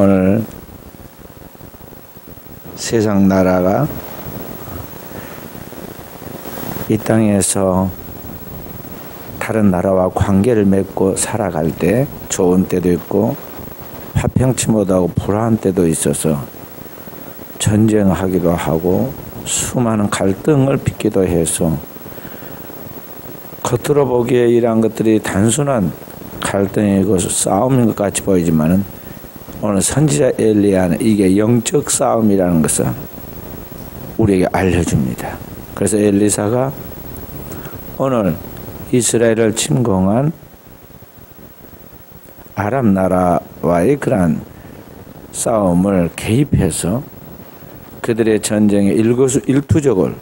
오늘 세상 나라가 이 땅에서 다른 나라와 관계를 맺고 살아갈 때 좋은 때도 있고 화평치 못하고 불안한 때도 있어서 전쟁하기도 하고 수많은 갈등을 빚기도 해서 겉으로 보기에 이러한 것들이 단순한 갈등이고 싸움인 것 같이 보이지만은 오늘 선지자 엘리야는 이게 영적 싸움이라는 것을 우리에게 알려줍니다. 그래서 엘리사가 오늘 이스라엘을 침공한 아람 나라와의 그러한 싸움을 개입해서 그들의 전쟁의 일거수일투족을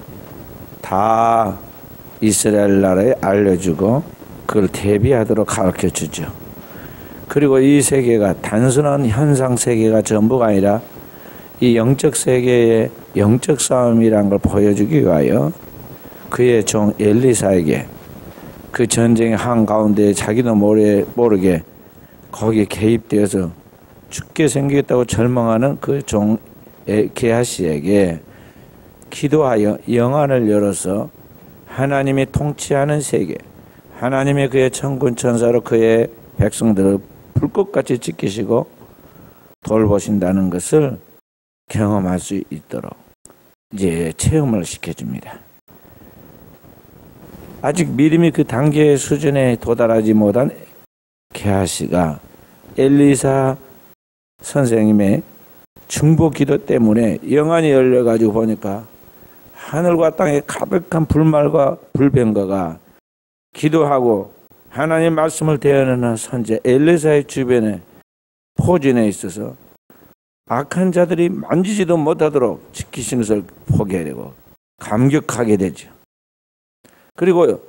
다 이스라엘 나라에 알려주고 그걸 대비하도록 가르쳐주죠. 그리고 이 세계가 단순한 현상 세계가 전부가 아니라 이 영적 세계의 영적 싸움이라는 걸 보여주기 위하여 그의 종 엘리사에게 그 전쟁의 한가운데 자기도 모르게 거기에 개입되어서 죽게 생기겠다고 절망하는 그 종 게하시에게 기도하여 영안을 열어서 하나님이 통치하는 세계, 하나님의 그의 천군 천사로 그의 백성들을 불꽃같이 지키시고 돌보신다는 것을 경험할 수 있도록 이제 체험을 시켜줍니다. 아직 믿음이 그 단계의 수준에 도달하지 못한 게하시가 엘리사 선생님의 중보 기도 때문에 영안이 열려가지고 보니까 하늘과 땅에 가득한 불말과 불병거가 기도하고 하나님 말씀을 대하는 선지자 엘리사의 주변에 포진해 있어서 악한 자들이 만지지도 못하도록 지키시는 것을 보게 되고 감격하게 되죠. 그리고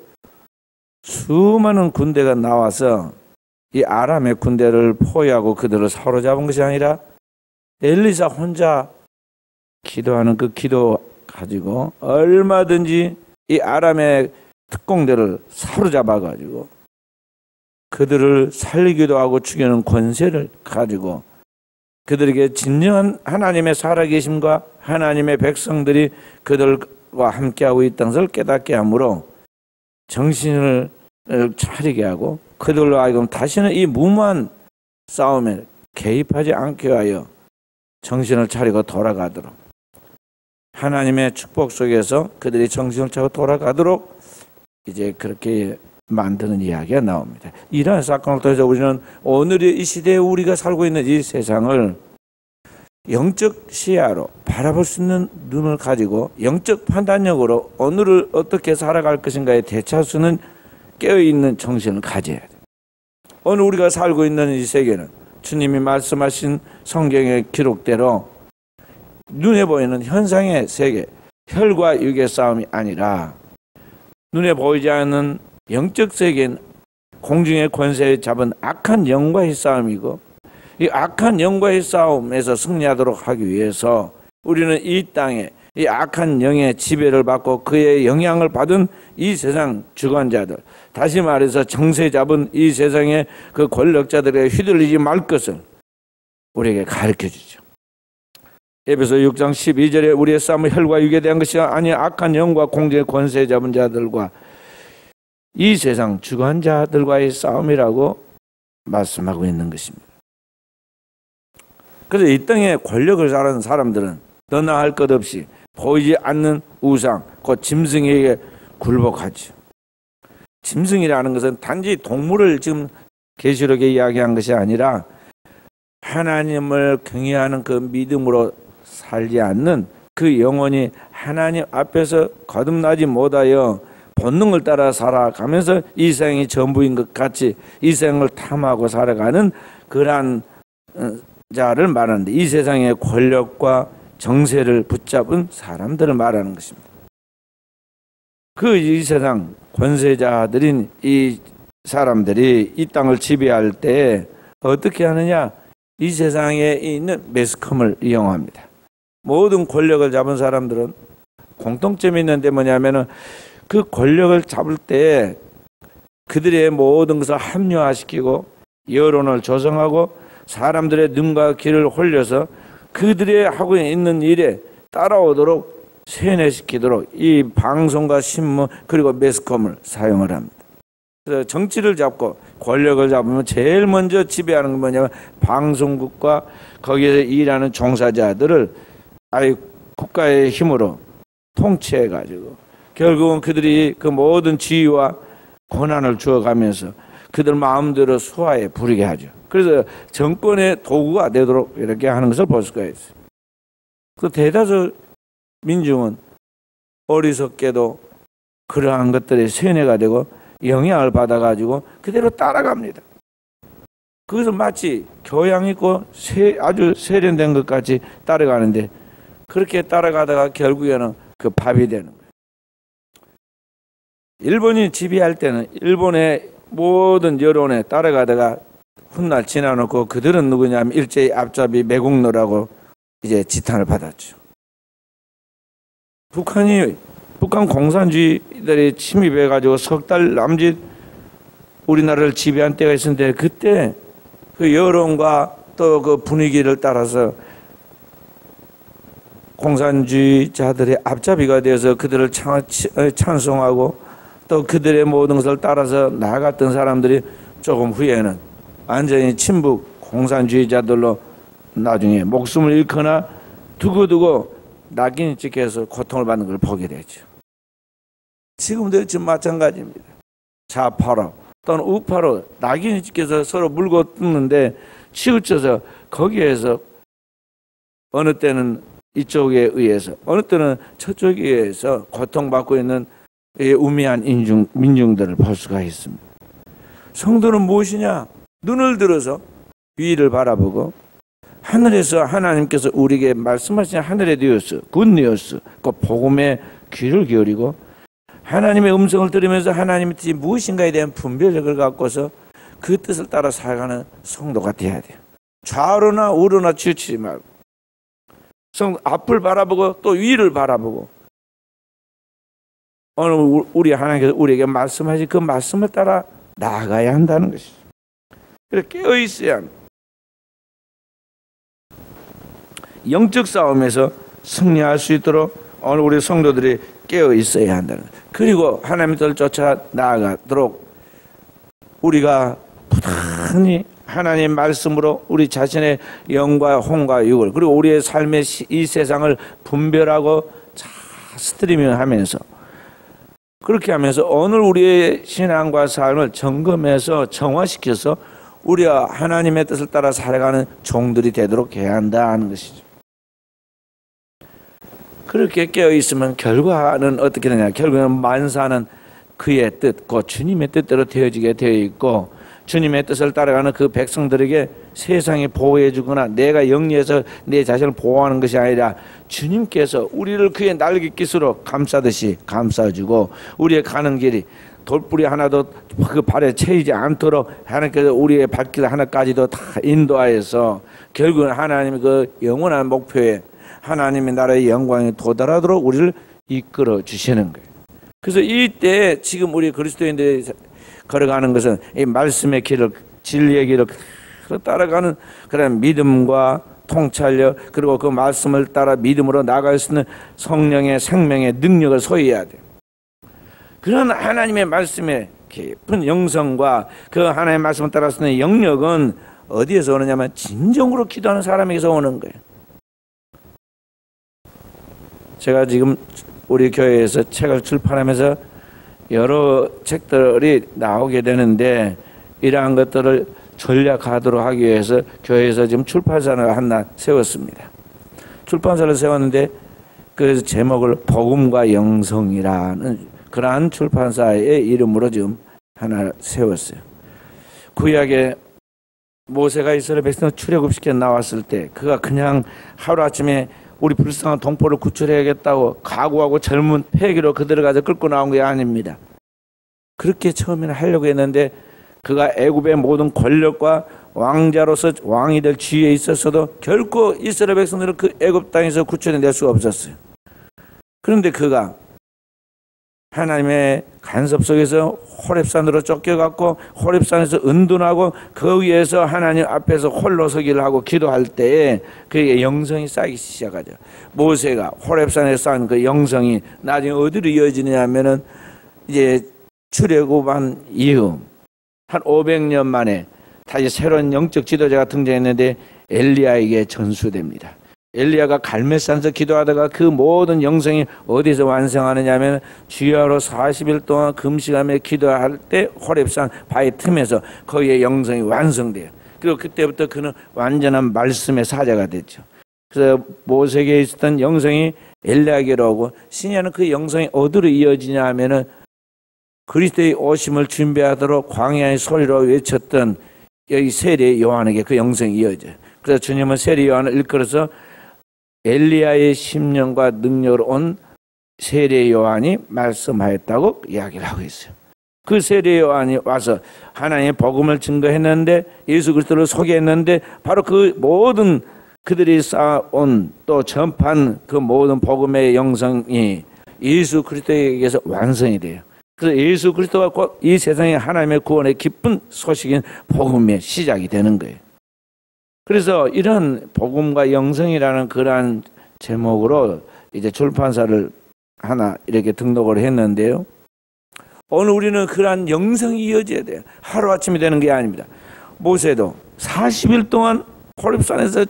수많은 군대가 나와서 이 아람의 군대를 포위하고 그들을 사로잡은 것이 아니라 엘리사 혼자 기도하는 그 기도 가지고 얼마든지 이 아람의 특공대를 사로잡아 가지고 그들을 살리기도 하고 죽이는 권세를 가지고 그들에게 진정한 하나님의 살아계심과 하나님의 백성들이 그들과 함께하고 있다는 것을 깨닫게 하므로 정신을 차리게 하고 그들로 하여금 다시는 이 무모한 싸움에 개입하지 않게 하여 정신을 차리고 돌아가도록 하나님의 축복 속에서 그들이 정신을 차리고 돌아가도록 이제 그렇게 만드는 이야기가 나옵니다. 이러한 사건을 통해서 우리는 오늘의 이 시대에 우리가 살고 있는 이 세상을 영적 시야로 바라볼 수 있는 눈을 가지고 영적 판단력으로 오늘을 어떻게 살아갈 것인가에 대처할 수 있는 깨어있는 정신을 가져야 돼요. 오늘 우리가 살고 있는 이 세계는 주님이 말씀하신 성경의 기록대로 눈에 보이는 현상의 세계, 혈과 육의 싸움이 아니라 눈에 보이지 않는 영적 세계는 공중의 권세에 잡은 악한 영과의 싸움이고 이 악한 영과의 싸움에서 승리하도록 하기 위해서 우리는 이 땅에 이 악한 영의 지배를 받고 그의 영향을 받은 이 세상 주관자들, 다시 말해서 정세 잡은 이 세상의 그 권력자들에 휘둘리지 말 것을 우리에게 가르쳐주죠. 에베소 6장 12절에 우리의 싸움은 혈과 육에 대한 것이 아니라 악한 영과 공중의 권세 잡은 자들과 이 세상 주관자들과의 싸움이라고 말씀하고 있는 것입니다. 그래서 이 땅에 권력을 잘하는 사람들은 너나 할 것 없이 보이지 않는 우상, 곧 짐승에게 굴복하죠. 짐승이라는 것은 단지 동물을 지금 계시록에 이야기한 것이 아니라 하나님을 경외하는 그 믿음으로 살지 않는 그 영혼이 하나님 앞에서 거듭나지 못하여 본능을 따라 살아가면서 이 세상이 전부인 것 같이 이 세상을 탐하고 살아가는 그러한 자를 말하는데 이 세상의 권력과 정세를 붙잡은 사람들을 말하는 것입니다. 이 세상 권세자들인 이 사람들이 이 땅을 지배할 때 어떻게 하느냐? 이 세상에 있는 매스컴을 이용합니다. 모든 권력을 잡은 사람들은 공통점이 있는데 뭐냐면은 그 권력을 잡을 때 그들의 모든 것을 합리화시키고 여론을 조성하고 사람들의 눈과 귀를 홀려서 그들의 하고 있는 일에 따라오도록 세뇌시키도록 이 방송과 신문 그리고 매스컴을 사용을 합니다. 그래서 정치를 잡고 권력을 잡으면 제일 먼저 지배하는 건 뭐냐면 방송국과 거기에서 일하는 종사자들을 아예 국가의 힘으로 통치해가지고 결국은 그들이 그 모든 지위와 권한을 주어가면서 그들 마음대로 수하에 부리게 하죠. 그래서 정권의 도구가 되도록 이렇게 하는 것을 볼 수가 있어요. 그 대다수 민중은 어리석게도 그러한 것들이 세뇌가 되고 영향을 받아가지고 그대로 따라갑니다. 그것은 마치 교양 있고 아주 세련된 것 같이 따라가는데 그렇게 따라가다가 결국에는 그 밥이 되는 거예요. 일본이 지배할 때는 일본의 모든 여론에 따라가다가 훗날 지나놓고 그들은 누구냐면 일제히 앞잡이 매국노라고 이제 지탄을 받았죠. 북한 공산주의들이 침입해가지고 석 달 남짓 우리나라를 지배한 때가 있었는데 그때 그 여론과 또 그 분위기를 따라서 공산주의자들의 앞잡이가 되어서 그들을 찬송하고 또 그들의 모든 것을 따라서 나아갔던 사람들이 조금 후에는 완전히 친북 공산주의자들로 나중에 목숨을 잃거나 두고두고 낙인이 찍혀서 고통을 받는 걸 보게 되죠. 지금도 지금 마찬가지입니다. 좌파로 또는 우파로 낙인이 찍혀서 서로 물고 뜯는데 치우쳐서 거기에서 어느 때는 이쪽에 의해서 어느 때는 저쪽에 의해서 고통받고 있는 우매한 민중들을 볼 수가 있습니다. 성도는 무엇이냐? 눈을 들어서 위를 바라보고 하늘에서 하나님께서 우리에게 말씀하신 하늘의 뉴스, 굿뉴스, 그 복음의 귀를 기울이고 하나님의 음성을 들으면서 하나님의 뜻이 무엇인가에 대한 분별력을 갖고서 그 뜻을 따라 살아가는 성도가 돼야 돼요. 좌로나 우로나 치우치지 말고 앞을 바라보고 또 위를 바라보고 오늘 우리 하나님께서 우리에게 말씀하신 그 말씀을 따라 나아가야 한다는 것이죠. 그래서 깨어 있어야 합니다. 영적 싸움에서 승리할 수 있도록 오늘 우리 성도들이 깨어 있어야 한다는 거예요. 그리고 하나님의 뜻을 쫓아 나아가도록 우리가 부단히 하나님의 말씀으로 우리 자신의 영과 혼과 육을 그리고 우리의 삶의 이 세상을 분별하고 잘 스트리밍하면서 그렇게 하면서 오늘 우리의 신앙과 삶을 점검해서 정화시켜서 우리가 하나님의 뜻을 따라 살아가는 종들이 되도록 해야 한다는 것이죠. 그렇게 깨어있으면 결과는 어떻게 되냐? 결국은 만사는 그의 뜻, 그 주님의 뜻대로 되어지게 되어 있고 주님의 뜻을 따라가는 그 백성들에게 세상이 보호해 주거나 내가 영리해서 내 자신을 보호하는 것이 아니라 주님께서 우리를 그의 날개깃으로 감싸듯이 감싸주고 우리의 가는 길이 돌뿌리 하나도 그 발에 채이지 않도록 하나님께서 우리의 발길 하나까지도 다 인도하여서 결국은 하나님의 그 영원한 목표에 하나님의 나라의 영광에 도달하도록 우리를 이끌어 주시는 거예요. 그래서 이때 지금 우리 그리스도인들이 걸어가는 것은 이 말씀의 길을 진리의 길을 따라가는 그런 믿음과 통찰력 그리고 그 말씀을 따라 믿음으로 나아갈 수 있는 성령의 생명의 능력을 소유해야 돼요. 그런 하나님의 말씀의 깊은 영성과 그 하나님의 말씀을 따라 쓰는 영역은 어디에서 오느냐면 진정으로 기도하는 사람에게서 오는 거예요. 제가 지금 우리 교회에서 책을 출판하면서 여러 책들이 나오게 되는데 이러한 것들을 전략하도록 하기 위해서 교회에서 지금 출판사를 하나 세웠습니다. 출판사를 세웠는데 그 제목을 복음과 영성이라는 그러한 출판사의 이름으로 지금 하나 세웠어요. 구약에 모세가 이스라엘 백성을 출애굽시켜 나왔을 때 그가 그냥 하루아침에 우리 불쌍한 동포를 구출해야겠다고 각오하고 젊은 패기로 그들을 가져 끌고 나온 게 아닙니다. 그렇게 처음에는 하려고 했는데 그가 애굽의 모든 권력과 왕자로서 왕이 될 지위에 있었어도 결코 이스라엘 백성들을 그 애굽 땅에서 구출해낼 수가 없었어요. 그런데 그가 하나님의 간섭 속에서 호렙산으로 쫓겨갔고 호렙산에서 은둔하고 그 위에서 하나님 앞에서 홀로 서기를 하고 기도할 때에 그의 영성이 쌓이기 시작하죠. 모세가 호렙산에 쌓은 그 영성이 나중에 어디로 이어지느냐 하면은 이제 출애굽한 이후 한 500년 만에 다시 새로운 영적 지도자가 등장했는데 엘리야에게 전수됩니다. 엘리야가 갈멜산에서 기도하다가 그 모든 영성이 어디서 완성하느냐 하면 주야로 40일 동안 금식하며 기도할 때 호렙산 바위 틈에서 거기에 영성이 완성돼요. 그리고 그때부터 그는 완전한 말씀의 사자가 됐죠. 그래서 모세에게 있었던 영성이 엘리야에게로 오고 신약은 그 영성이 어디로 이어지냐 하면은 그리스도의 오심을 준비하도록 광야의 소리로 외쳤던 여기 세례 요한에게 그 영성이 이어져요. 그래서 주님은 세례 요한을 일컬어서 엘리야의 심령과 능력으로 온 세례 요한이 말씀하였다고 이야기를 하고 있어요. 그 세례 요한이 와서 하나님의 복음을 증거했는데 예수 그리스도를 소개했는데 바로 그 모든 그들이 쌓아온 또 전파한 그 모든 복음의 영성이 예수 그리스도에게서 완성이 돼요. 그래서 예수 그리스도가 곧 이 세상에 하나님의 구원의 기쁜 소식인 복음의 시작이 되는 거예요. 그래서 이런 복음과 영성이라는 그러한 제목으로 이제 출판사를 하나 이렇게 등록을 했는데요. 오늘 우리는 그러한 영성이 이어져야 돼요. 하루아침이 되는 게 아닙니다. 모세도 40일 동안 호렙산에서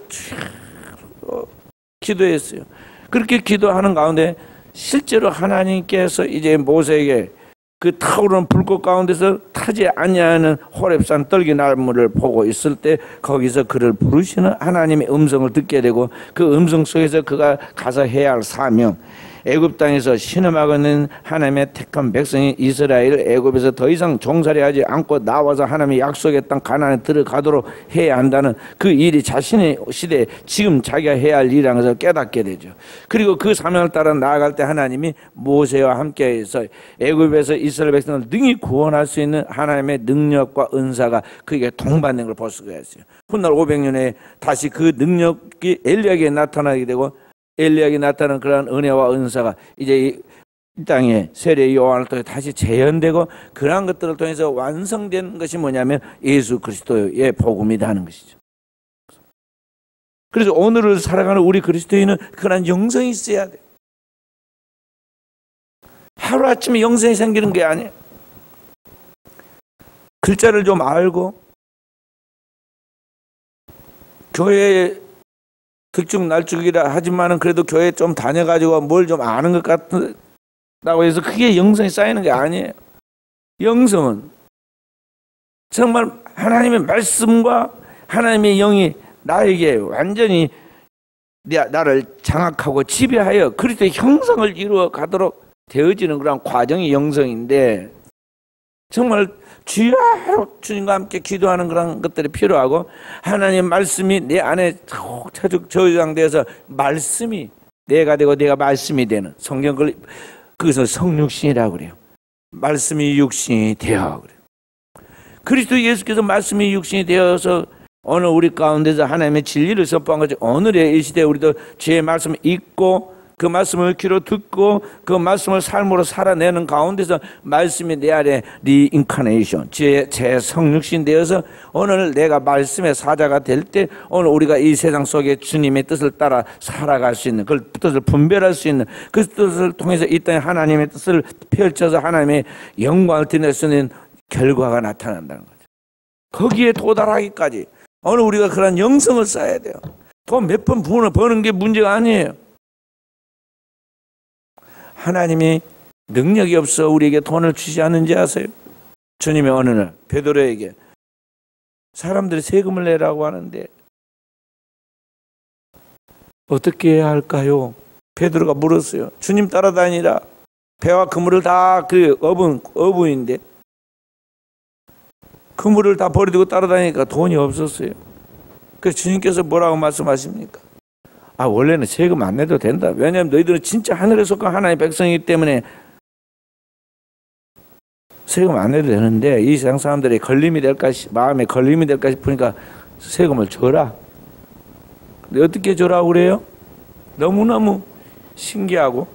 기도했어요. 그렇게 기도하는 가운데 실제로 하나님께서 이제 모세에게 그 타오르는 불꽃 가운데서 타지 아니하는 호렙산 떨기나무를 보고 있을 때 거기서 그를 부르시는 하나님의 음성을 듣게 되고 그 음성 속에서 그가 가서 해야 할 사명, 애굽 땅에서 신음하고 있는 하나님의 택한 백성인 이스라엘 애굽에서 더 이상 종살이하지 않고 나와서 하나님의 약속의 땅 가나안에 들어가도록 해야 한다는 그 일이 자신의 시대에 지금 자기가 해야 할 일이라는 것을 깨닫게 되죠. 그리고 그 사명을 따라 나아갈 때 하나님이 모세와 함께해서 애굽에서 이스라엘 백성을 능히 구원할 수 있는 하나님의 능력과 은사가 그에게 동반된 걸 볼 수가 있어요. 훗날 500년에 다시 그 능력이 엘리야에게 나타나게 되고 엘리야에게 나타나는 그러한 은혜와 은사가 이제 이 땅에 세례 요한을 통해 다시 재현되고 그러한 것들을 통해서 완성된 것이 뭐냐면 예수 그리스도의 복음이다 하는 것이죠. 그래서 오늘을 살아가는 우리 그리스도인은 그러한 영성이 있어야 돼요. 하루아침에 영성이 생기는 게 아니에요. 글자를 좀 알고 교회에 득죽날죽이라 하지만은 그래도 교회 좀 다녀가지고 뭘 좀 아는 것 같다고 해서 그게 영성이 쌓이는 게 아니에요. 영성은 정말 하나님의 말씀과 하나님의 영이 나에게 완전히 나를 장악하고 지배하여 그리스도의 형상을 이루어 가도록 되어지는 그런 과정이 영성인데 정말 주여 주님과 함께 기도하는 그런 것들이 필요하고 하나님의 말씀이 내 안에 저장되어서 말씀이 내가 되고 내가 말씀이 되는 성경 그것을 성육신이라고 그래요. 말씀이 육신이 되어 그래요. 그리스도 예수께서 말씀이 육신이 되어서 오늘 우리 가운데서 하나님의 진리를 선포한 거죠. 오늘의 이 시대에 우리도 주의 말씀을 읽고 그 말씀을 귀로 듣고 그 말씀을 삶으로 살아내는 가운데서 말씀이 내 안에 리인카네이션 제 성육신 되어서 오늘 내가 말씀의 사자가 될 때 오늘 우리가 이 세상 속에 주님의 뜻을 따라 살아갈 수 있는 그 뜻을 분별할 수 있는 그 뜻을 통해서 이 땅에 하나님의 뜻을 펼쳐서 하나님의 영광을 드릴 수 있는 결과가 나타난다는 거죠. 거기에 도달하기까지 오늘 우리가 그런 영성을 쌓아야 돼요. 돈 몇 번 버는 게 문제가 아니에요. 하나님이 능력이 없어 우리에게 돈을 주지 않는지 아세요? 주님이 어느 날 베드로에게 사람들이 세금을 내라고 하는데 어떻게 해야 할까요? 베드로가 물었어요. 주님 따라다니라. 배와 그물을 다 그 어부인데 그물을 다 버리고 따라다니니까 돈이 없었어요. 그래서 주님께서 뭐라고 말씀하십니까? 원래는 세금 안 내도 된다. 왜냐하면 너희들은 진짜 하늘에 속한 하나님의 백성이기 때문에 세금 안 내도 되는데 이 세상 사람들이 걸림이 될까 마음에 걸림이 될까 싶으니까 세금을 줘라. 근데 어떻게 줘라고 그래요? 너무너무 신기하고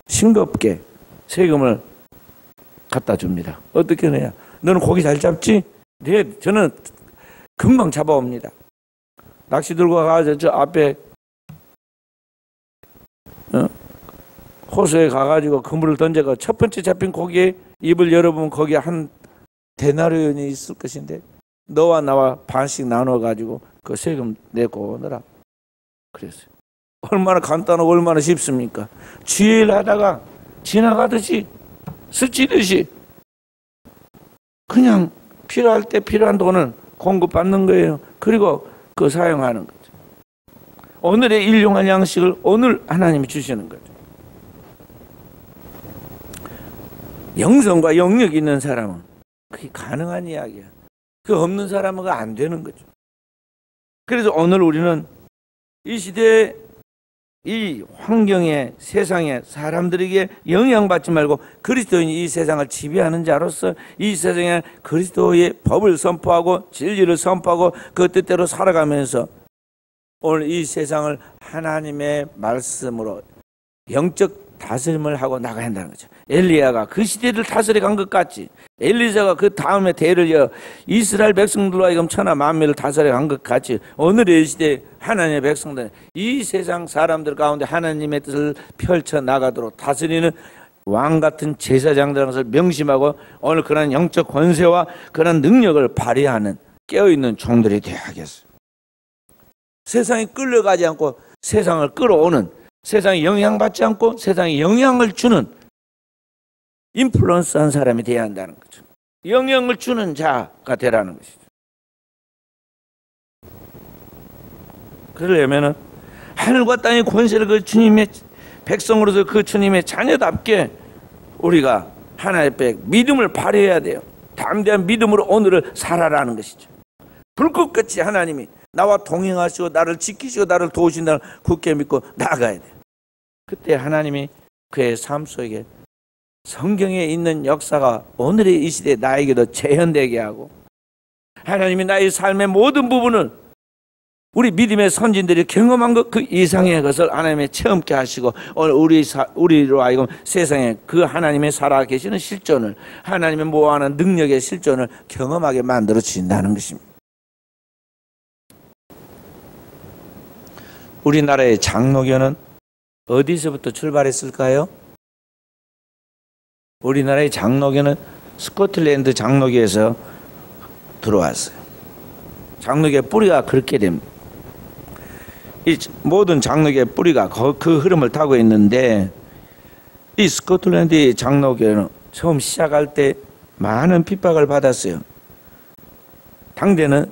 싱겁게 세금을 갖다 줍니다. 어떻게 해야? 너는 고기 잘 잡지? 네, 저는 금방 잡아옵니다. 낚시 들고 가서 저 앞에 호수에 가가지고 그물을 던져가 첫 번째 잡힌 고기에 입을 열어보면 거기에 한 데나리온이 있을 것인데 너와 나와 반씩 나눠가지고 그 세금 내고 오너라. 그랬어요. 얼마나 간단하고 얼마나 쉽습니까? 주일 하다가 지나가듯이 스치듯이 그냥 필요할 때 필요한 돈을 공급받는 거예요. 그리고 그 사용하는 거죠. 오늘의 일용할 양식을 오늘 하나님이 주시는 거죠. 영성과 영역이 있는 사람은 그게 가능한 이야기야. 그 없는 사람은 그거 안 되는 거죠. 그래서 오늘 우리는 이 시대에 이 환경에 세상에 사람들에게 영향받지 말고 그리스도인이 이 세상을 지배하는 자로서 이 세상에 그리스도의 법을 선포하고 진리를 선포하고 그 뜻대로 살아가면서 오늘 이 세상을 하나님의 말씀으로 영적 다스림을 하고 나가야 한다는 거죠. 엘리야가 그 시대를 다스려 간 것 같이 엘리사가 그 다음에 대를 이어 이스라엘 백성들로 하여금 천하 만민을 다스려 간 것 같이 오늘의 시대 하나님의 백성들 이 세상 사람들 가운데 하나님의 뜻을 펼쳐 나가도록 다스리는 왕 같은 제사장들인 것을 명심하고 오늘 그런 영적 권세와 그런 능력을 발휘하는 깨어있는 종들이 되어야겠어요. 세상에 끌려가지 않고 세상을 끌어오는 세상에 영향받지 않고 세상에 영향을 주는 인플루언스한 사람이 되어야 한다는 거죠. 영향을 주는 자가 되라는 것이죠. 그러려면 하늘과 땅의 권세를 그 주님의 백성으로서 그 주님의 자녀답게 우리가 하나님 앞에 믿음을 발휘해야 돼요. 담대한 믿음으로 오늘을 살아라는 것이죠. 불꽃같이 하나님이 나와 동행하시고 나를 지키시고 나를 도우신다는 굳게 믿고 나아가야 돼요. 그때 하나님이 그의 삶 속에 성경에 있는 역사가 오늘의 이 시대에 나에게도 재현되게 하고 하나님이 나의 삶의 모든 부분을 우리 믿음의 선진들이 경험한 것 그 이상의 것을 하나님이 체험케 하시고 오늘 우리로 하여금 세상에 그 하나님의 살아계시는 실존을 하나님의 모아하는 능력의 실존을 경험하게 만들어 주신다는 것입니다. 우리나라의 장로교는 어디서부터 출발했을까요? 우리나라의 장로교는 스코틀랜드 장로교에서 들어왔어요. 장로교의 뿌리가 그렇게 됩니다. 이 모든 장로교의 뿌리가 그 흐름을 타고 있는데 이 스코틀랜드 장로교는 처음 시작할 때 많은 핍박을 받았어요. 당대는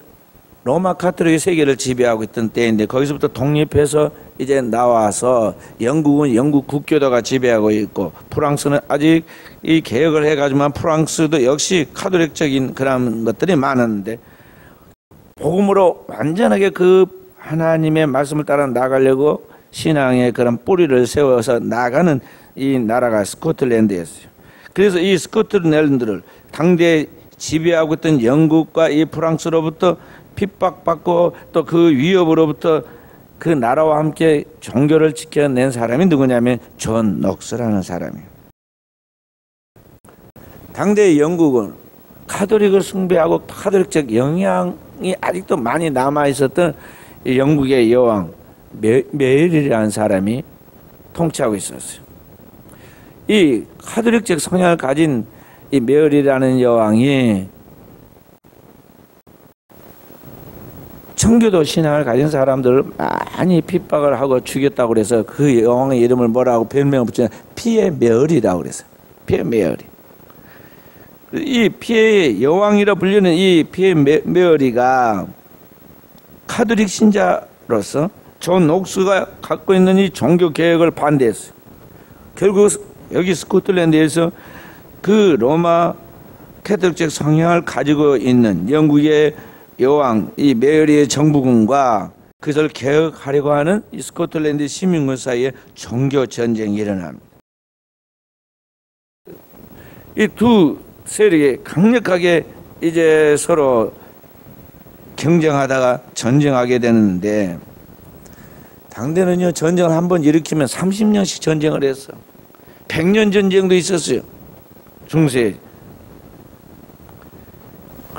로마 카톨릭의 세계를 지배하고 있던 때인데 거기서부터 독립해서 이제 나와서 영국은 영국 국교도가 지배하고 있고 프랑스는 아직 이 개혁을 해가지고만 프랑스도 역시 카톨릭적인 그런 것들이 많았는데 복음으로 완전하게 그 하나님의 말씀을 따라 나가려고 신앙의 그런 뿌리를 세워서 나가는 이 나라가 스코틀랜드였어요. 그래서 이 스코틀랜드를 당대 지배하고 있던 영국과 이 프랑스로부터 핍박받고 또 그 위협으로부터 그 나라와 함께 종교를 지켜낸 사람이 누구냐면 존 녹스라는 사람이에요. 당대의 영국은 카톨릭을 숭배하고 카톨릭적 영향이 아직도 많이 남아있었던 영국의 여왕 메릴이라는 사람이 통치하고 있었어요. 이 카톨릭적 성향을 가진 이 메릴이라는 여왕이 청교도 신앙을 가진 사람들을 많이 핍박을 하고 죽였다고 그래서 그 여왕의 이름을 뭐라고 별명을 붙이냐 피해 메어리라고 그랬어요. 피해 메어리. 이 피해 여왕이라 불리는 이 피해 메어리가 카톨릭 신자로서 존 녹스가 갖고 있는 이 종교 개혁을 반대했어요. 결국 여기 스코틀랜드에서 그 로마 카톨릭적 성향을 가지고 있는 영국의 여왕 이 메어리의 정부군과 그것을 개혁하려고 하는 이 스코틀랜드 시민군 사이에 종교 전쟁이 일어납니다. 이 두 세력이 강력하게 이제 서로 경쟁하다가 전쟁하게 되는데 당대는요 전쟁을 한번 일으키면 30년씩 전쟁을 했어. 100년 전쟁도 있었어요. 중세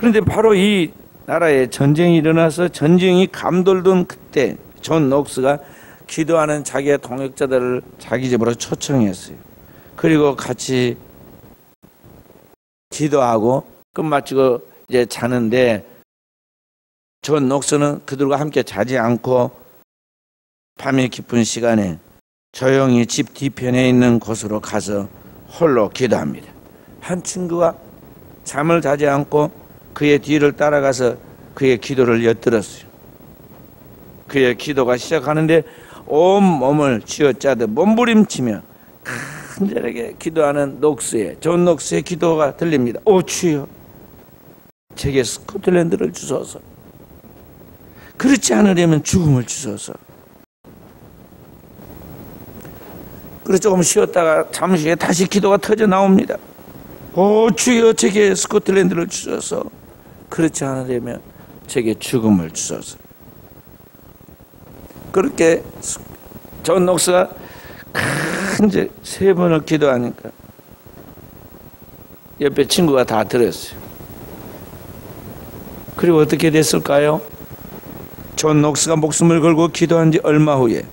그런데 바로 이 나라에 전쟁이 일어나서 전쟁이 감돌던 그때 존 녹스가 기도하는 자기의 동역자들을 자기 집으로 초청했어요. 그리고 같이 기도하고 끝마치고 이제 자는데 존 녹스는 그들과 함께 자지 않고 밤이 깊은 시간에 조용히 집 뒤편에 있는 곳으로 가서 홀로 기도합니다. 한 친구가 잠을 자지 않고 그의 뒤를 따라가서 그의 기도를 엿들었어요. 그의 기도가 시작하는데 온 몸을 쥐어짜듯 몸부림치며 간절하게 기도하는 존 녹스의 기도가 들립니다. 오 주여, 제게 스코틀랜드를 주소서. 그렇지 않으려면 죽음을 주소서. 그래서 조금 쉬었다가 잠시 후에 다시 기도가 터져 나옵니다. 오 주여, 제게 스코틀랜드를 주소서. 그렇지 않으려면 제게 죽음을 주소서. 그렇게 존 녹스가 이제 3번을 기도하니까 옆에 친구가 다 들었어요. 그리고 어떻게 됐을까요? 존 녹스가 목숨을 걸고 기도한 지 얼마 후에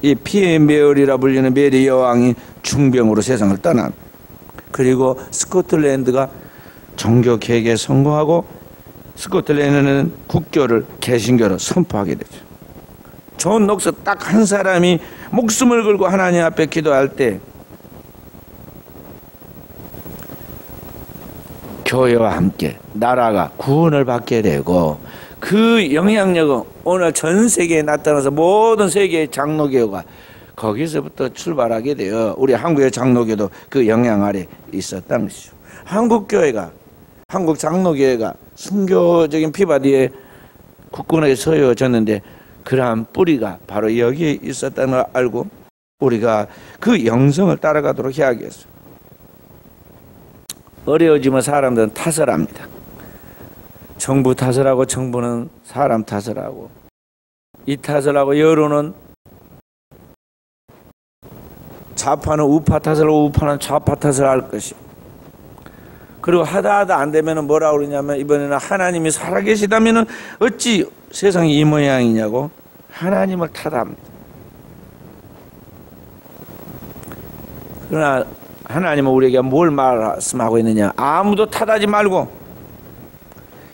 이 피의 메어리라 불리는 메리 여왕이 중병으로 세상을 떠난, 그리고 스코틀랜드가 종교 개혁에 성공하고 스코틀랜드는 국교를 개신교로 선포하게 되죠. 존 녹스 딱 한 사람이 목숨을 걸고 하나님 앞에 기도할 때 교회와 함께 나라가 구원을 받게 되고, 그 영향력은 오늘 전 세계에 나타나서 모든 세계의 장로교가 거기서부터 출발하게 되어 우리 한국의 장로교도 그 영향 아래 있었다는 것이죠. 한국 장로교회가 순교적인 피바디에 국군에게 서여졌는데 그러한 뿌리가 바로 여기에 있었다는 걸 알고 우리가 그 영성을 따라가도록 해야겠어요. 어려워지면 사람들은 탓을 합니다. 정부 탓을 하고, 정부는 사람 탓을 하고, 이 탓을 하고, 여론은 좌파는 우파 탓을 하고 우파는 좌파 탓을 할 것이. 그리고 하다 안 되면 뭐라고 그러냐면 이번에는 하나님이 살아계시다면 어찌 세상이 이 모양이냐고 하나님을 탓합니다. 그러나 하나님은 우리에게 뭘 말씀하고 있느냐? 아무도 탓하지 말고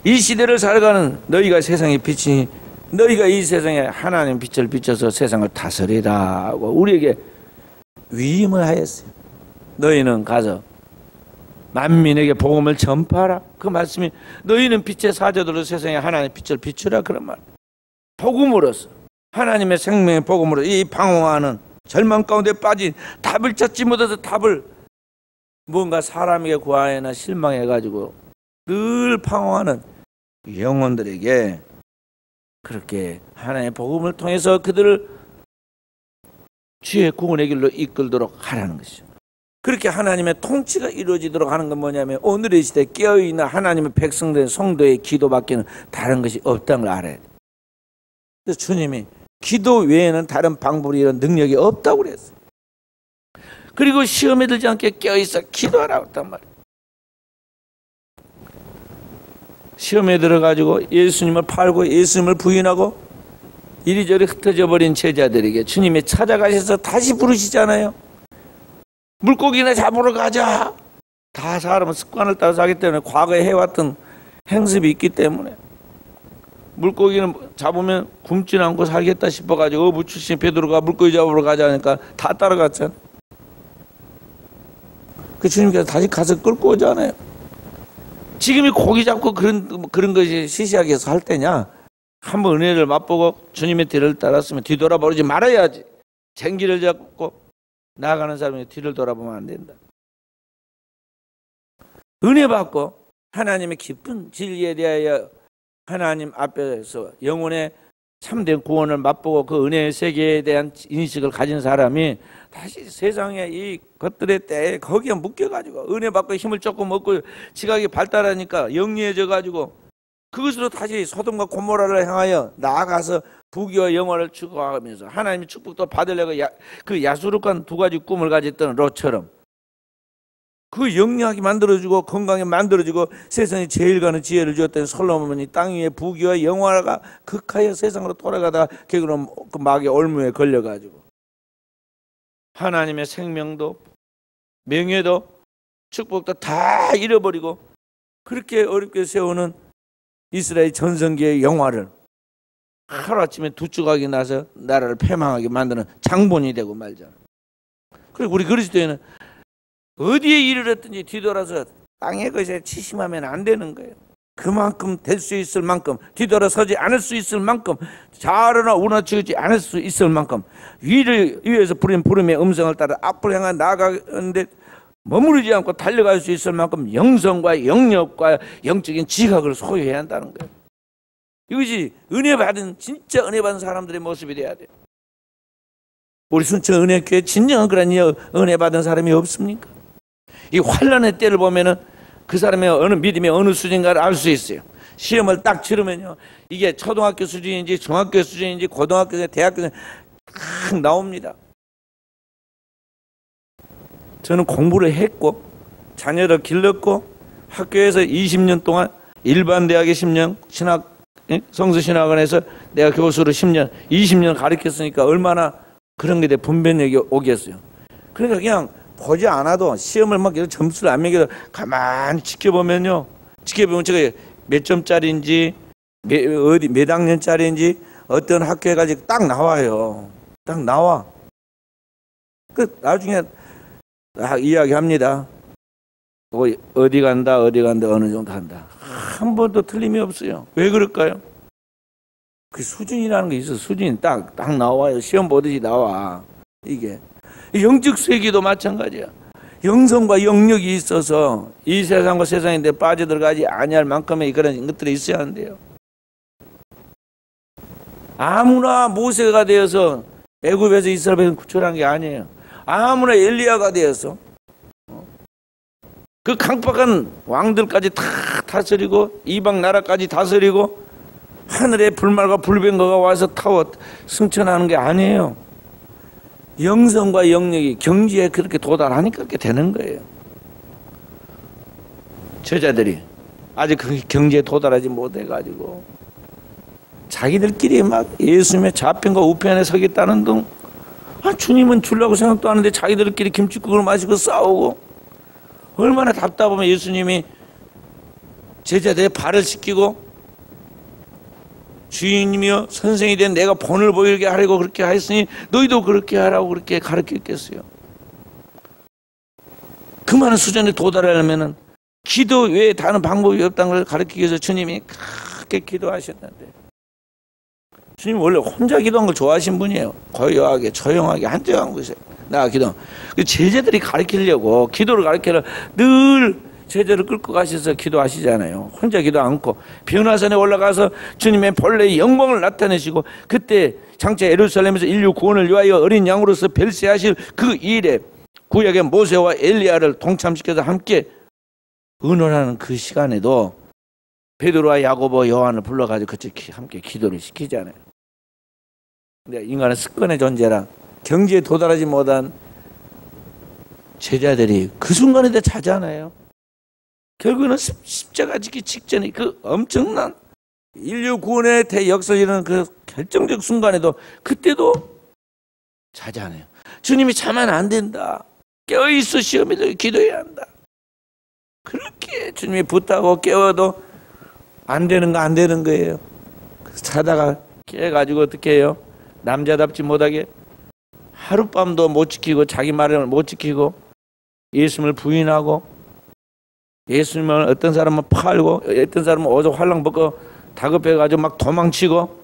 이 시대를 살아가는 너희가 세상의 빛이, 너희가 이 세상에 하나님 빛을 비춰서 세상을 다스리라 하고 우리에게 위임을 하였어요. 너희는 가서 만민에게 복음을 전파하라. 그 말씀이 너희는 빛의 사자들로 세상에 하나님의 빛을 비추라, 그런 말. 복음으로서, 하나님의 생명의 복음으로 이 방황하는 절망 가운데 빠진, 답을 찾지 못해서 답을 뭔가 사람에게 구하거나 실망해가지고 늘 방황하는 영혼들에게 그렇게 하나님의 복음을 통해서 그들을 주의 구원의 길로 이끌도록 하라는 것이죠. 그렇게 하나님의 통치가 이루어지도록 하는 건 뭐냐면 오늘의 시대에 깨어있는 하나님의 백성된 성도의 기도밖에는 다른 것이 없다는 걸 알아야 돼요. 그래서 주님이 기도 외에는 다른 방법이 이런 능력이 없다고 그랬어요. 그리고 시험에 들지 않게 깨어있어 기도하라고 했단 말이에요. 시험에 들어가지고 예수님을 팔고 예수님을 부인하고 이리저리 흩어져 버린 제자들에게 주님이 찾아가셔서 다시 부르시잖아요. 물고기나 잡으러 가자. 다 사람은 습관을 따라서 하기 때문에 과거에 해왔던 행습이 있기 때문에 물고기는 잡으면 굶지는 않고 살겠다 싶어가지고 어부 출신 베드로가 물고기 잡으러 가자니까 다 따라갔잖아요. 그 주님께서 다시 가서 끌고 오잖아요. 지금이 고기 잡고 그런 것이 시시하게서 할 때냐? 한번 은혜를 맛보고 주님의 뒤를 따랐으면 뒤돌아보지 말아야지. 쟁기를 잡고 나아가는 사람이 뒤를 돌아보면 안 된다. 은혜 받고 하나님의 깊은 진리에 대하여 하나님 앞에서 영혼의 참된 구원을 맛보고 그 은혜의 세계에 대한 인식을 가진 사람이 다시 세상의 이 것들의 때에 거기에 묶여가지고 은혜 받고 힘을 조금 얻고 지각이 발달하니까 영리해져가지고 그것으로 다시 소돔과 고모라를 향하여 나아가서 부귀와 영화를 추구하면서 하나님의 축복도 받으려고 그 야수룩한 두 가지 꿈을 가졌던 롯처럼 그 영리하게 만들어주고 건강하게 만들어주고 세상에 제일 가는 지혜를 주었던 솔로몬이 땅 위에 부귀와 영화가 극하여 세상으로 돌아가다 결국은 그 마귀의 올무에 걸려가지고 하나님의 생명도 명예도 축복도 다 잃어버리고 그렇게 어렵게 세우는 이스라엘 전성기의 영화를 하루아침에 두 조각이 나서 나라를 패망하게 만드는 장본이 되고 말잖아. 그리고 우리 그리스도인은 어디에 이르렀든지 뒤돌아서 땅의 것에 치심하면 안 되는 거예요. 그만큼 될 수 있을 만큼 뒤돌아서지 않을 수 있을 만큼 좌우나 우나치지 않을 수 있을 만큼 위에서 부린 부름의 음성을 따라 앞으로 향해 나아가는데 머무르지 않고 달려갈 수 있을 만큼 영성과 영력과 영적인 지각을 소유해야 한다는 거예요. 이것이 진짜 은혜 받은 사람들의 모습이 돼야 돼요. 우리 순천 은혜교회 진정한 그런 은혜 받은 사람이 없습니까? 이 환란의 때를 보면은 그 사람의 어느 믿음의 어느 수준인가를 알 수 있어요. 시험을 딱 치르면요, 이게 초등학교 수준인지 중학교 수준인지 고등학교, 대학교 딱 나옵니다. 저는 공부를 했고 자녀를 길렀고 학교에서 20년 동안 일반 대학에 10년 성서신학원에서 내가 교수로 10년 20년 가르쳤으니까 얼마나 그런 게 대 분별력이 오겠어요. 그러니까 그냥 보지 않아도 시험을 막 점수를 안 매겨도 가만히 지켜보면요, 지켜보면 제가 몇 점짜리인지 몇 학년짜리인지 어떤 학교에 가지고 딱 나와요. 딱 나와. 그 나중에 이야기합니다. 어디 간다 어느 정도 한다. 한 번도 틀림이 없어요. 왜 그럴까요? 그 수준이라는 게 있어. 수준이 딱 나와요. 시험 보듯이 나와. 이게 영적 세계도 마찬가지야. 영성과 영력이 있어서 이 세상과 세상인데 빠져들어가지 아니할 만큼의 그런 것들이 있어야 한대요. 아무나 모세가 되어서 애굽에서 이스라엘을 구출한 게 아니에요. 아무나 엘리야가 되어서 그 강박한 왕들까지 다 다스리고 이방 나라까지 다스리고 하늘에 불말과 불병거가 와서 타워 승천하는 게 아니에요. 영성과 영력이 경지에 그렇게 도달하니까 그렇게 되는 거예요. 제자들이 아직 그 경지에 도달하지 못해가지고 자기들끼리 막 예수님의 좌편과 우편에 서겠다는 등, 주님은 주려고 생각도 하는데 자기들끼리 김치국을 마시고 싸우고, 얼마나 답답하면 예수님이 제자들의 발을 씻기고 주인님이여 선생이 된 내가 본을 보이게 하려고 그렇게 하였으니 너희도 그렇게 하라고 그렇게 가르쳤겠어요. 그 많은 수준에 도달하려면 기도 외에 다른 방법이 없다는 걸 가르치기 위해서 주님이 크게 기도하셨는데, 주님 원래 혼자 기도한 걸 좋아하신 분이에요. 고요하게 조용하게 한적한 곳에 나가 기도. 제자들이 가르치려고 기도를 가르치려고 늘 제자를 끌고 가셔서 기도하시잖아요. 혼자 기도 않고 변화산에 올라가서 주님의 본래의 영광을 나타내시고, 그때 장차 예루살렘에서 인류 구원을 위하여 어린 양으로서 별세하실 그 일에 구약의 모세와 엘리야를 동참시켜서 함께 의논하는 그 시간에도 베드로와 야고보, 요한을 불러가지고 같이 함께 기도를 시키잖아요. 근데 인간은 습관의 존재라 경지에 도달하지 못한 제자들이 그 순간에도 자잖아요. 결국은 십자가 지기 직전에 그 엄청난 인류 구원의 대역사이라는 그 결정적 순간에도 그때도 자잖아요. 주님이 자면 안 된다. 깨어있어 시험에도 기도해야 한다. 그렇게 주님이 붙하고 깨워도 안 되는 거예요. 자다가 깨가지고 어떻게 해요? 남자답지 못하게 하룻밤도 못 지키고 자기 말을 못 지키고 예수님을 부인하고, 예수님을 어떤 사람은 팔고 어떤 사람은 오죽 활랑 벗고 다급해가지고 막 도망치고,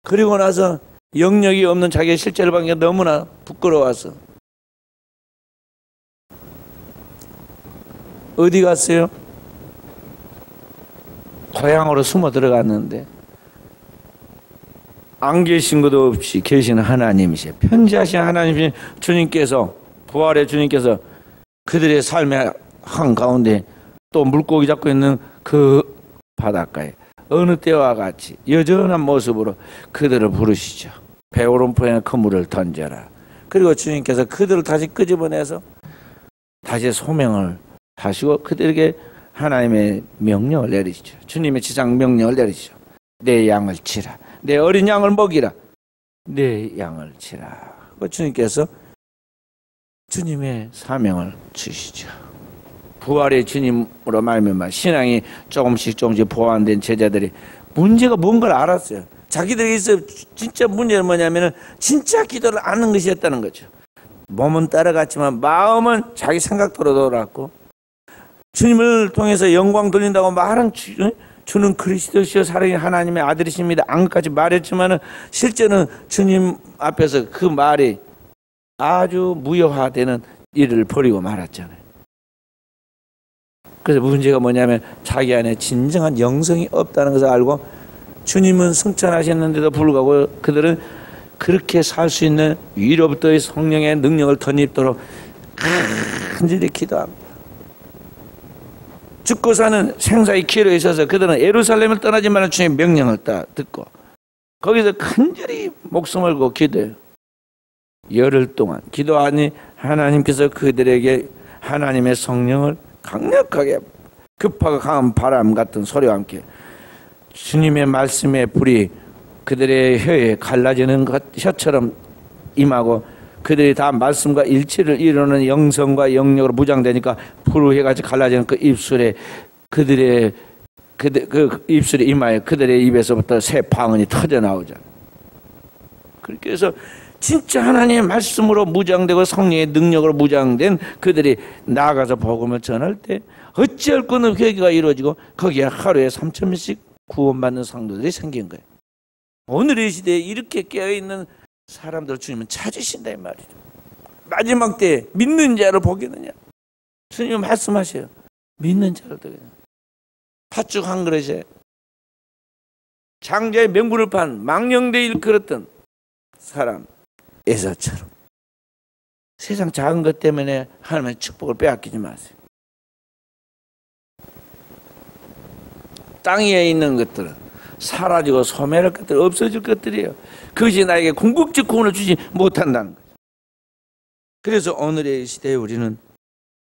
그리고 나서 영역이 없는 자기의 실체를 보는 게 너무나 부끄러워서 어디 갔어요? 고향으로 숨어 들어갔는데 안 계신 것도 없이 계시는 하나님이세요. 편지하신 하나님이신 주님께서, 부활의 주님께서 그들의 삶의 한가운데 또 물고기 잡고 있는 그 바닷가에 어느 때와 같이 여전한 모습으로 그들을 부르시죠. 배 오른편에 그물을 던져라. 그리고 주님께서 그들을 다시 끄집어내서 다시 소명을 하시고 그들에게 하나님의 명령을 내리시죠. 주님의 지상 명령을 내리시죠. 내 양을 치라. 내 어린 양을 먹이라. 내 양을 치라. 주님께서 주님의 사명을 주시죠. 부활의 주님으로 말미암아 신앙이 조금씩 보완된 제자들이 문제가 뭔가를 알았어요. 자기들에게서 진짜 문제는 뭐냐면은 진짜 기도를 아는 것이었다는 거죠. 몸은 따라갔지만 마음은 자기 생각대로 돌아갔고, 주님을 통해서 영광 돌린다고 말은 주는 그리스도시요 사랑의 하나님의 아들이십니다. 안까지 말했지만은 실제는 주님 앞에서 그 말이 아주 무효화되는 일을 벌이고 말았잖아요. 그래서 문제가 뭐냐면 자기 안에 진정한 영성이 없다는 것을 알고, 주님은 승천하셨는데도 불구하고 그들은 그렇게 살 수 있는 위로부터의 성령의 능력을 덧입도록 간절히 기도합니다. 죽고 사는 생사의 기로에 있어서 그들은 예루살렘을 떠나지만 주님의 명령을 듣고 거기서 간절히 목숨을 걸고 기도해요. 열흘 동안 기도하니 하나님께서 그들에게 하나님의 성령을 강력하게 급하고 강한 바람 같은 소리와 함께 주님의 말씀의 불이 그들의 혀에 갈라지는 혀처럼 임하고, 그들이 다 말씀과 일치를 이루는 영성과 영력으로 무장되니까 불해같이 갈라지는 그 입술에 그 입술에 임하여 그들의 입에서부터 새 방언이 터져 나오잖아요. 그렇게 해서 진짜 하나님의 말씀으로 무장되고 성령의 능력으로 무장된 그들이 나아가서 복음을 전할 때 어찌할 수 없는 회개가 이루어지고 거기에 하루에 3,000명씩 구원받는 성도들이 생긴 거예요. 오늘의 시대에 이렇게 깨어있는 사람들을 주님은 찾으신다 이 말이죠. 마지막 때에 믿는 자를 보겠느냐. 주님은 말씀하셔요. 믿는 자를 보겠느냐. 팥죽 한 그릇에 장자의 명분을 판 망령되 일컬었던 사람 에서처럼 세상 작은 것 때문에 하나님의 축복을 빼앗기지 마세요. 땅 위에 있는 것들은 사라지고 소멸할 것들, 없어질 것들이에요. 그것이 나에게 궁극적 구원을 주지 못한다는 거죠. 그래서 오늘의 시대에 우리는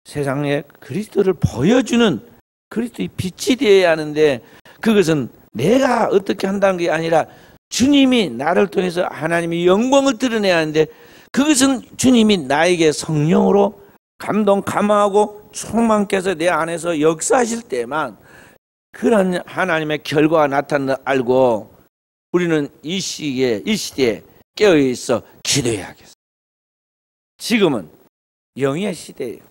세상에 그리스도를 보여주는 그리스도의 빛이 되어야 하는데, 그것은 내가 어떻게 한다는 게 아니라 주님이 나를 통해서 하나님의 영광을 드러내야 하는데, 그것은 주님이 나에게 성령으로 감동, 감화하고 충만께서 내 안에서 역사하실 때만 그런 하나님의 결과가 나타나 알고 우리는 이 시대에 깨어있어 기도해야겠어요. 지금은 영의 시대예요.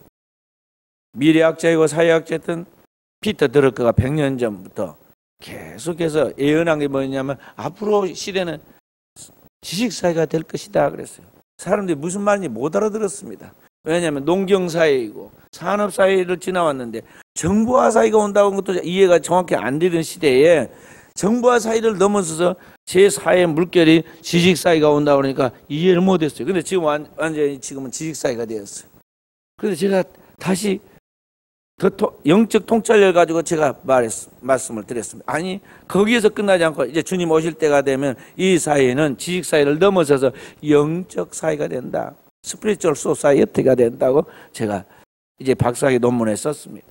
미래학자이고 사회학자였던 피터 드러커가 100년 전부터 계속해서 예언한 게 뭐냐면 앞으로 시대는 지식사회가 될 것이다 그랬어요. 사람들이 무슨 말인지 못 알아들었습니다. 왜냐하면 농경사회이고 산업사회를 지나왔는데 정보화 사회가 온다고 하는 것도 이해가 정확히 안 되는 시대에 정보화 사회를 넘어서서 제4의 물결이 지식사회가 온다고 그러니까 이해를 못했어요. 근데 지금 완전히 지금은 지식사회가 되었어요. 그래서 제가 다시 더 영적 통찰력을 가지고 제가 말씀을 드렸습니다. 아니, 거기에서 끝나지 않고 이제 주님 오실 때가 되면 이 사회는 지식사회를 넘어서서 영적 사회가 된다. 스피리추얼 소사이어티가 된다고 제가 이제 박사학위 논문에 썼습니다.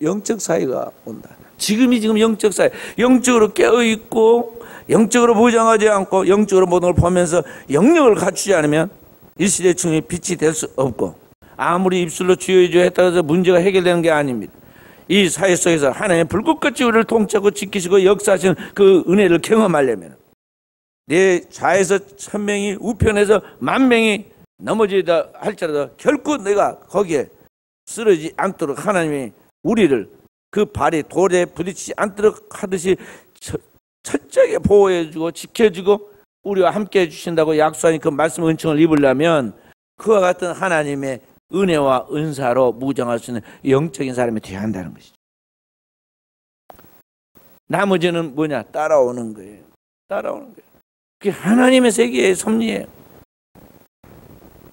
영적 사회가 온다. 지금 영적 사회, 영적으로 깨어있고 영적으로 무장하지 않고 영적으로 모든 걸 보면서 영역을 갖추지 않으면 이 시대의 주님이 빛이 될 수 없고, 아무리 입술로 주여 주여 했다고 해서 문제가 해결되는 게 아닙니다. 이 사회 속에서 하나님의 불꽃같이 우리를 통치하고 지키시고 역사하시는 그 은혜를 경험하려면 내 좌에서 1000명이 우편에서 10,000명이 넘어지다 할지라도 결코 내가 거기에 쓰러지지 않도록 하나님이 우리를 그 발이 돌에 부딪히지 않도록 하듯이 철저하게 보호해주고 지켜주고 우리와 함께 해주신다고 약속하니 그 말씀 은총을 입으려면 그와 같은 하나님의 은혜와 은사로 무장할 수 있는 영적인 사람이 되어야 한다는 것이죠. 나머지는 뭐냐? 따라오는 거예요. 따라오는 거예요. 그게 하나님의 세계의 섭리예요.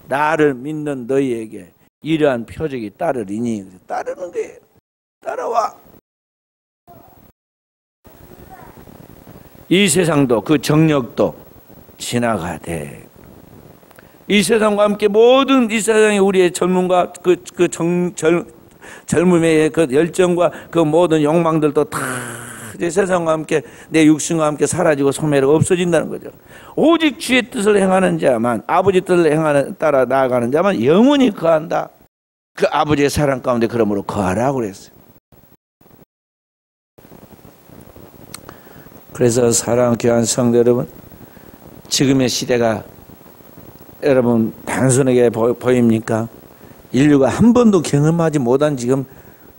나를 믿는 너희에게 이러한 표적이 따르리니, 따르는 거예요. 따라와. 이 세상도 그 정력도 지나가되 이 세상과 함께 모든 이 세상의 우리의 젊음과 젊음의 그 열정과 그 모든 욕망들도 다 이제 세상과 함께 내 육신과 함께 사라지고 소멸하고 없어진다는 거죠. 오직 주의 뜻을 행하는 자만, 아버지 뜻을 따라 나아가는 자만 영원히 거한다. 그 아버지의 사랑 가운데 그러므로 거하라고 그랬어요. 그래서 사랑하는 귀한 성도 여러분, 지금의 시대가 여러분 단순하게 보입니까? 인류가 한 번도 경험하지 못한 지금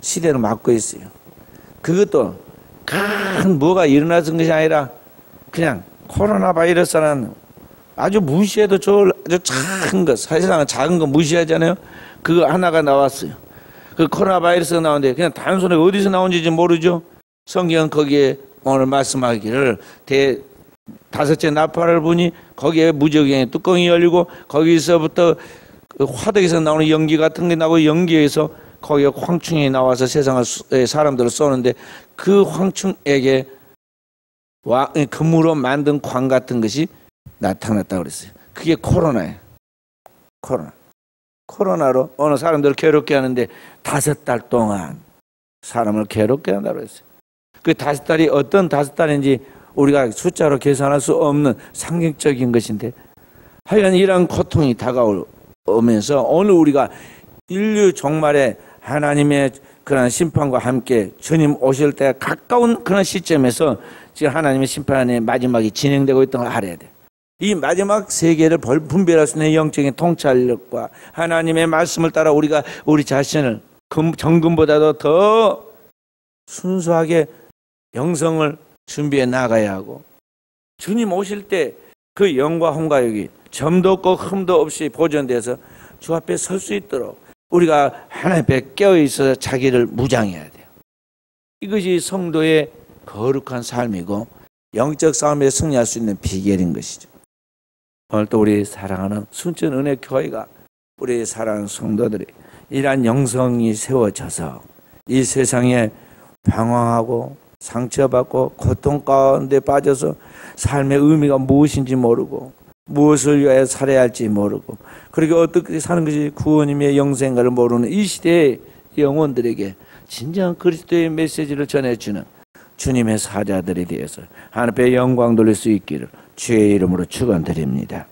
시대를 맞고 있어요. 그것도 큰 뭐가 일어나는 것이 아니라 그냥 코로나 바이러스라는 아주 무시해도 좋을 아주 작은 것, 사실상 작은 거 무시하잖아요. 그거 하나가 나왔어요. 그 코로나 바이러스가 나오는데 그냥 단순하게 어디서 나온지 모르죠. 성경은 거기에 오늘 말씀하기를 다섯째 나팔을 부니 거기에 무저갱의 뚜껑이 열리고 거기서부터 그 화덕에서 나오는 연기 같은 게 나고 연기에서 거기에 황충이 나와서 세상을 사람들을 쏘는데 그 황충에게 금으로 만든 광 같은 것이 나타났다고 그랬어요. 그게 코로나예요. 코로나로 어느 사람들을 괴롭게 하는데 5달 동안 사람을 괴롭게 한다고 그랬어요. 그 5달이 어떤 5달인지 우리가 숫자로 계산할 수 없는 상징적인 것인데 하여간 이런 고통이 다가오면서 오늘 우리가 인류 종말에 하나님의 그런 심판과 함께 주님 오실 때 가까운 그런 시점에서 지금 하나님의 심판의 마지막이 진행되고 있다는 걸 알아야 돼요. 이 마지막 세계를 분별할 수 있는 영적인 통찰력과 하나님의 말씀을 따라 우리가 우리 자신을 정금보다도 더 순수하게 영성을 준비해 나가야 하고 주님 오실 때 그 영과 홍가역이 점도 없고 흠도 없이 보존돼서 주 앞에 설 수 있도록 우리가 하나님 앞에 깨어있어서 자기를 무장해야 돼요. 이것이 성도의 거룩한 삶이고 영적 싸움에 승리할 수 있는 비결인 것이죠. 오늘 또 우리 사랑하는 순천은혜교회가 우리 사랑하는 성도들이 이러한 영성이 세워져서 이 세상에 방황하고 상처받고 고통 가운데 빠져서 삶의 의미가 무엇인지 모르고 무엇을 위하여 살아야 할지 모르고 그렇게 어떻게 사는 것이 구원임의 영생가를 모르는 이 시대의 영혼들에게 진정한 그리스도의 메시지를 전해주는 주님의 사자들에 대해서 하나님의 영광 돌릴 수 있기를 주의 이름으로 축원드립니다.